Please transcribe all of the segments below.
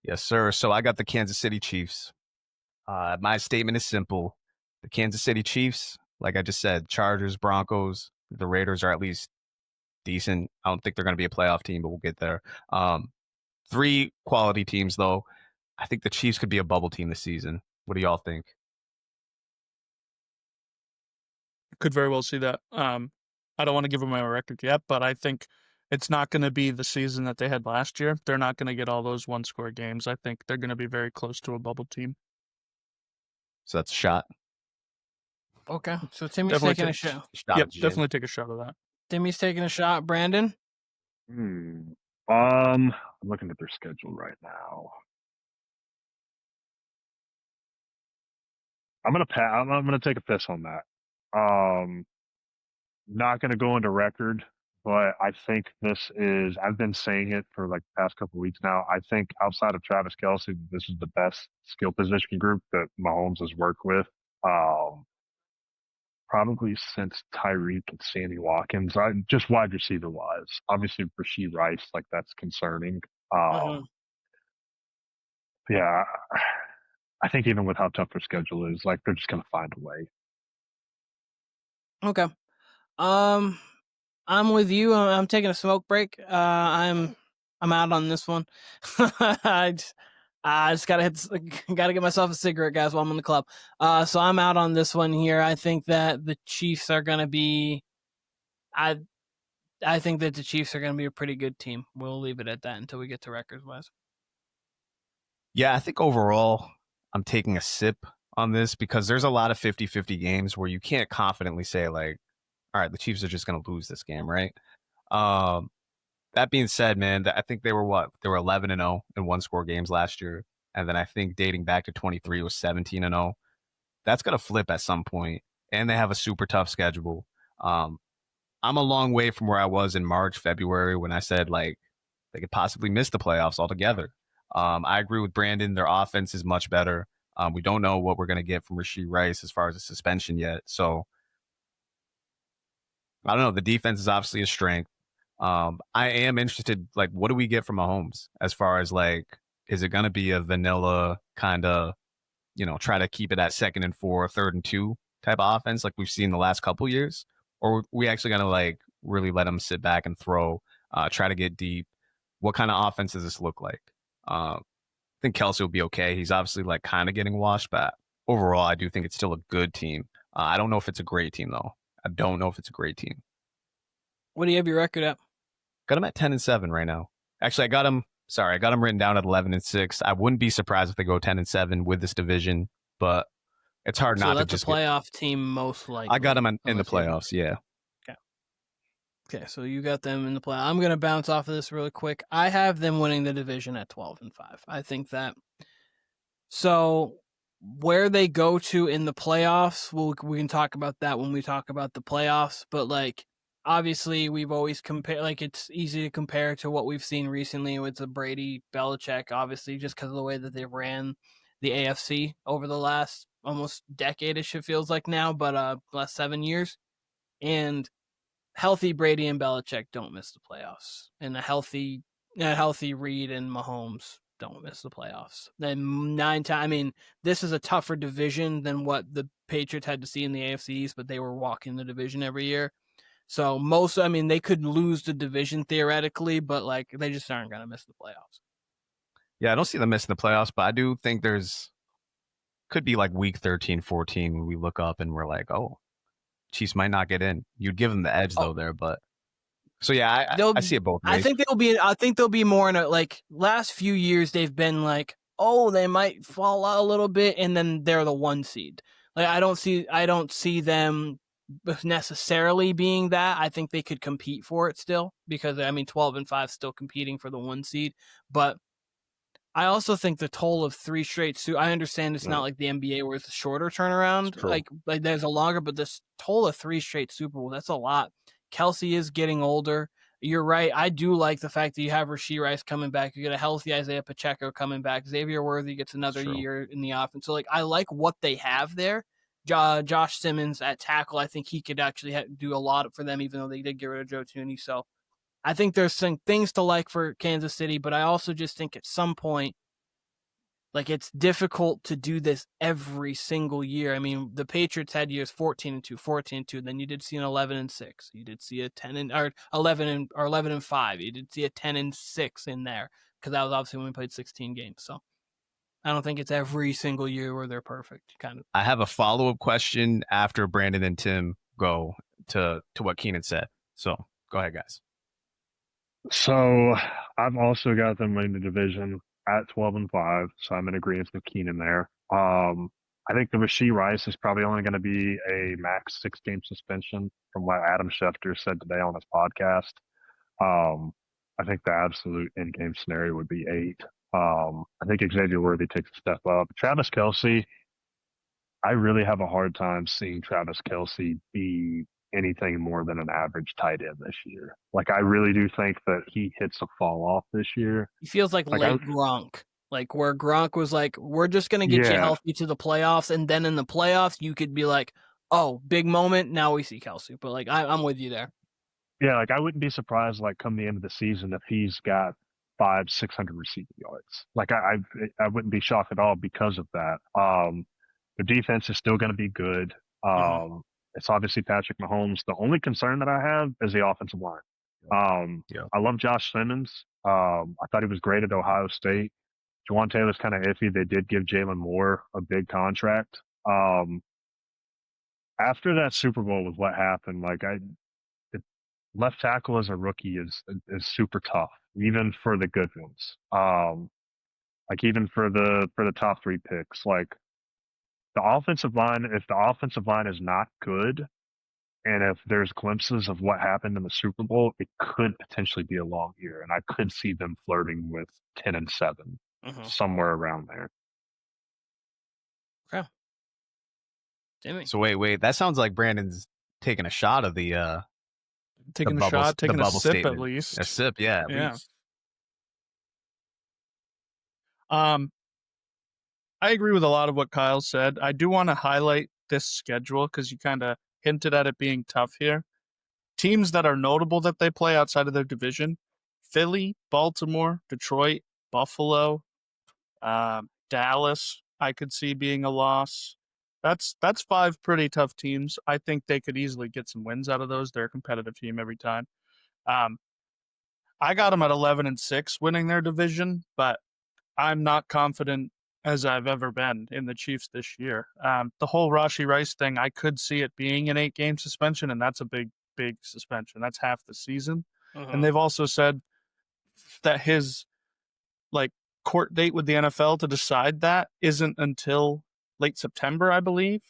Yes, sir. So I got the Kansas City Chiefs. My statement is simple. The Kansas City Chiefs, like I just said, Chargers, Broncos, the Raiders are at least decent. I don't think they're going to be a playoff team, but we'll get there. Three quality teams, though. I think the Chiefs could be a bubble team this season. What do y'all think? Could very well see that. I don't want to give them my record yet, but I think it's not going to be the season that they had last year. They're not going to get all those one-score games. I think they're going to be very close to a bubble team. So that's a shot. Okay, so Timmy's taking a shot. Yep, definitely take a shot of that. Timmy's taking a shot. Brandon? I'm looking at their schedule right now. I'm gonna take a piss on that. Not gonna go into record, but I think I've been saying it for like the past couple of weeks now. I think outside of Travis Kelce, this is the best skill position group that Mahomes has worked with. Probably since Tyreek and Sammy Watkins, just wide receiver wise. Obviously, Rashee Rice, like that's concerning. Yeah, I think even with how tough their schedule is, like they're just gonna find a way. Okay. I'm with you. I'm taking a smoke break. I'm out on this one. I just gotta get myself a cigarette, guys, while I'm in the club. So I'm out on this one here. I think that the Chiefs are gonna be. I think that the Chiefs are gonna be a pretty good team. We'll leave it at that until we get to records wise. Yeah, I think overall I'm taking a sip on this because there's a lot of 50-50 games where you can't confidently say like, all right, the Chiefs are just going to lose this game, right? That being said, man, I think they were 11-0 in one-score games last year, and then I think dating back to 23 was 17-0. That's going to flip at some point, and they have a super tough schedule. I'm a long way from where I was in March, February when I said like they could possibly miss the playoffs altogether. I agree with Brandon. Their offense is much better. We don't know what we're going to get from Rashee Rice as far as a suspension yet. So I don't know. The defense is obviously a strength. I am interested, like, what do we get from Mahomes as far as like, is it going to be a vanilla kind of, try to keep it at 2nd and 4, 3rd and 2 type of offense like we've seen the last couple years? Or are we actually going to like really let him sit back and throw, try to get deep? What kind of offense does this look like? I think Kelce will be okay. He's obviously like kind of getting washed, but overall, I do think it's still a good team. I don't know if it's a great team though. I don't know if it's a great team. What do you have your record at? Got him at 10-7 right now. Actually, I got him written down at 11-6. I wouldn't be surprised if they go 10-7 with this division, but it's hard not to just a playoff team most likely. I got them in the playoffs, yeah. Okay, so you got them in the play. I'm going to bounce off of this really quick. I have them winning the division at 12-5. I think that. So where they go to in the playoffs, we can talk about that when we talk about the playoffs. But like, obviously, we've always compared. Like, it's easy to compare to what we've seen recently with the Brady Belichick. Obviously, just because of the way that they ran the AFC over the last almost decade-ish, it feels like now, but last 7 years, and healthy Brady and Belichick don't miss the playoffs, and a healthy Reed and Mahomes don't miss the playoffs. Then 9 times. I mean, this is a tougher division than what the Patriots had to see in the AFC East, but they were walking the division every year. So they could lose the division theoretically, but like they just aren't going to miss the playoffs. Yeah, I don't see them missing the playoffs, but I do think could be like week 13, 14 when we look up and we're like, oh, Chiefs might not get in. You'd give them the edge though there, but so yeah, I see it both ways. I think they'll be more in a like last few years they've been like, oh, they might fall out a little bit and then they're the 1 seed. Like I don't see them necessarily being that. I think they could compete for it still because 12-5 still competing for the 1 seed, but I also think the toll of 3 straight I understand it's not like the NBA where it's a shorter turnaround. Like there's a longer, but this toll of 3 straight Super Bowl, that's a lot. Kelce is getting older. You're right. I do like the fact that you have Rashee Rice coming back. You get a healthy Isaiah Pacheco coming back. Xavier Worthy gets another year in the offense. So like I like what they have there. Josh Simmons at tackle, I think he could actually do a lot for them, even though they did get rid of Joe Thuney. So I think there's some things to like for Kansas City, but I also just think at some point Like, it's difficult to do this every single year. I mean, the Patriots had years 14-2, 14-2. Then you did see an 11-6. You did see a 11-5. You did see a 10-6 in there because that was obviously when we played 16 games. So I don't think it's every single year where they're perfect. Kind of. I have a follow-up question after Brandon and Tim go to what Keenan said. So go ahead, guys. So I've also got them winning the division at 12-5. So I'm in agreement with Keenan there. I think the Rashee Rice is probably only going to be a max 6-game suspension from what Adam Schefter said today on his podcast. I think the absolute in-game scenario would be 8. I think Xavier Worthy takes a step up. Travis Kelce, I really have a hard time seeing Travis Kelce be anything more than an average tight end this year. Like, I really do think that he hits a fall off this year. He feels like late Gronk. Like, where Gronk was like, we're just going to get you healthy to the playoffs. And then in the playoffs, you could be like, oh, big moment. Now we see Kelce. But, like, I'm with you there. Yeah, like, I wouldn't be surprised, like, come the end of the season if he's got 500-600 receiving yards. Like, I wouldn't be shocked at all because of that. The defense is still going to be good. It's obviously Patrick Mahomes. The only concern that I have is the offensive line. I love Josh Simmons. I thought he was great at Ohio State. Juwan Taylor's kind of iffy. They did give Jalen Moore a big contract. After that Super Bowl with what happened, like, left tackle as a rookie is super tough, even for the good ones. Like, even for the top 3 picks, like, the offensive line, if the offensive line is not good, and if there's glimpses of what happened in the Super Bowl, it could potentially be a long year, and I could see them flirting with 10-7, somewhere around there. Okay. Jimmy. So wait, that sounds like Brandon's taking a shot of taking the a bubble, shot, taking the a bubble sip statement. at least. A sip, yeah. At least. I agree with a lot of what Kyle said. I do want to highlight this schedule because you kind of hinted at it being tough here. Teams that are notable that they play outside of their division: Philly, Baltimore, Detroit, Buffalo, Dallas, I could see being a loss. That's 5 pretty tough teams. I think they could easily get some wins out of those. They're a competitive team every time. I got them at 11-6 winning their division, but I'm not confident as I've ever been in the Chiefs this year. The whole Rashee Rice thing, I could see it being an 8-game suspension, and that's a big suspension. That's half the season. And they've also said that his court date with the NFL to decide that isn't until late September, I believe.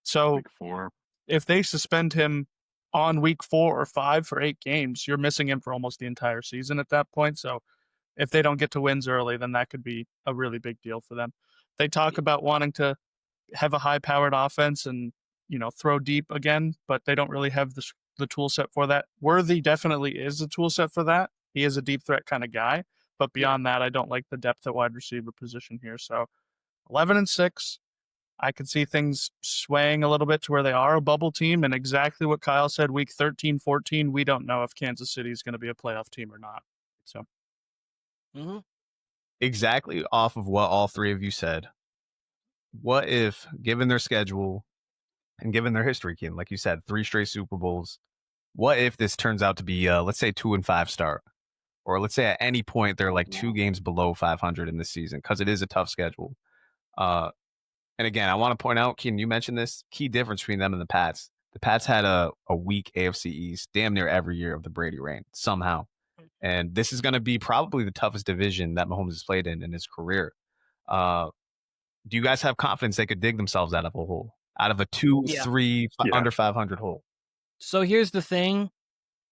So Week 4. If they suspend him on week 4 or 5 for 8 games, you're missing him for almost the entire season at that point. So if they don't get to wins early, then that could be a really big deal for them. They talk about wanting to have a high-powered offense and, throw deep again, but they don't really have the tool set for that. Worthy definitely is a tool set for that. He is a deep threat kind of guy. But beyond that, I don't like the depth at wide receiver position here. So 11-6, I could see things swaying a little bit to where they are a bubble team. And exactly what Kyle said, week 13, 14, we don't know if Kansas City is going to be a playoff team or not. So Exactly off of what all 3 of you said. What if, given their schedule and given their history, Ken, like you said, 3 straight Super Bowls, what if this turns out to be, let's say, 2-5 start? Or let's say at any point they're like 2 games below 500 in this season, because it is a tough schedule. And again, I want to point out, Keenan, you mentioned this key difference between them and the Pats. The Pats had a weak AFC East damn near every year of the Brady reign somehow. And this is going to be probably the toughest division that Mahomes has played in his career. Do you guys have confidence they could dig themselves out of a hole? Out of a 2-3 under 500 hole? So here's the thing.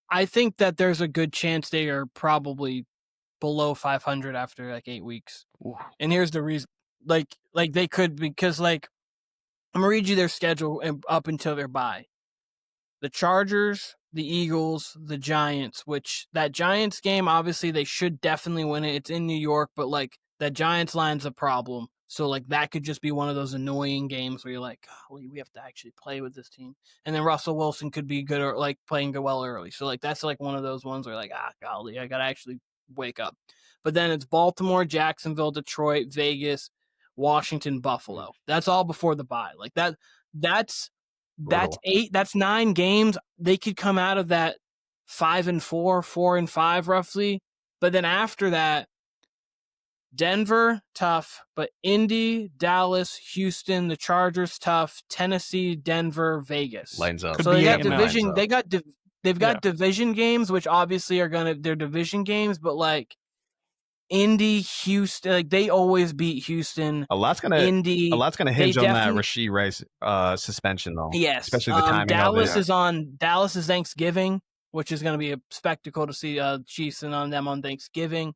I think that there's a good chance they are probably below 500 after like 8 weeks. Ooh. And here's the reason. Like they could, because I'm going to read you their schedule up until their bye. The Chargers, the Eagles, the Giants, which that Giants game, obviously they should definitely win it. It's in New York, but that Giants line's a problem. So that could just be one of those annoying games where you're like, golly, we have to actually play with this team. And then Russell Wilson could be good or playing well early. So that's one of those ones where golly, I got to actually wake up. But then it's Baltimore, Jacksonville, Detroit, Vegas, Washington, Buffalo. That's all before the bye. Like that's Brutal. 8. That's 9 games. They could come out of that 5-4, 4-5 roughly. But then after that, Denver, tough, but Indy, Dallas, Houston, the Chargers, tough, Tennessee, Denver, Vegas. Lines up. Could So be they got eight and division. nine. They've got Yeah. division games, which obviously are they're division games, but like Indy, Houston, like they always beat Houston. A lot's gonna hinge on that Rashee Rice suspension though. Yes, especially the timing Dallas of it. Dallas is Thanksgiving, which is going to be a spectacle to see Chiefs and on them on Thanksgiving.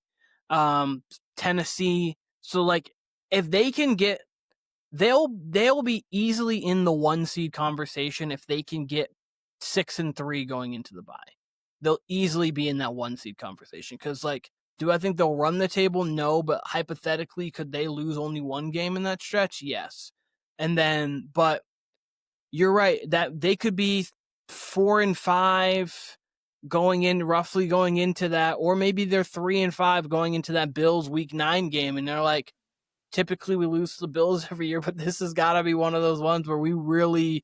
Tennessee. So like if they can get, they'll be easily in the 1 seed conversation if they can get 6-3 going into the bye. They'll easily be in that 1 seed conversation because like, do I think they'll run the table? No, but hypothetically, could they lose only 1 game in that stretch? Yes. And then, but you're right that they could be 4-5 going into that, or maybe they're 3-5 going into that Bills Week 9 game, and they're like, typically we lose to the Bills every year, but this has got to be one of those ones where we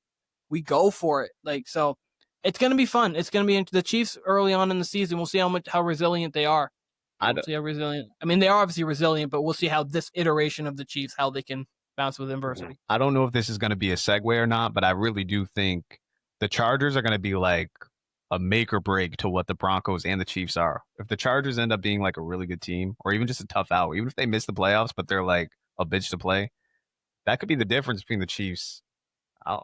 go for it. Like, so it's going to be fun. It's going to be into the Chiefs early on in the season. We'll see how resilient they are. We'll see how resilient. I mean, they are obviously resilient, but we'll see how this iteration of the Chiefs, how they can bounce with adversity. I don't know if this is going to be a segue or not, but I really do think the Chargers are going to be like a make or break to what the Broncos and the Chiefs are. If the Chargers end up being like a really good team, or even just a tough out, even if they miss the playoffs, but they're like a bitch to play, that could be the difference between the Chiefs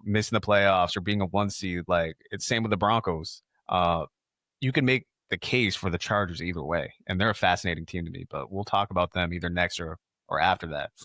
missing the playoffs or being a 1 seed. Like, it's same with the Broncos. You can make the case for the Chargers either way, and they're a fascinating team to me, but we'll talk about them either next or after that.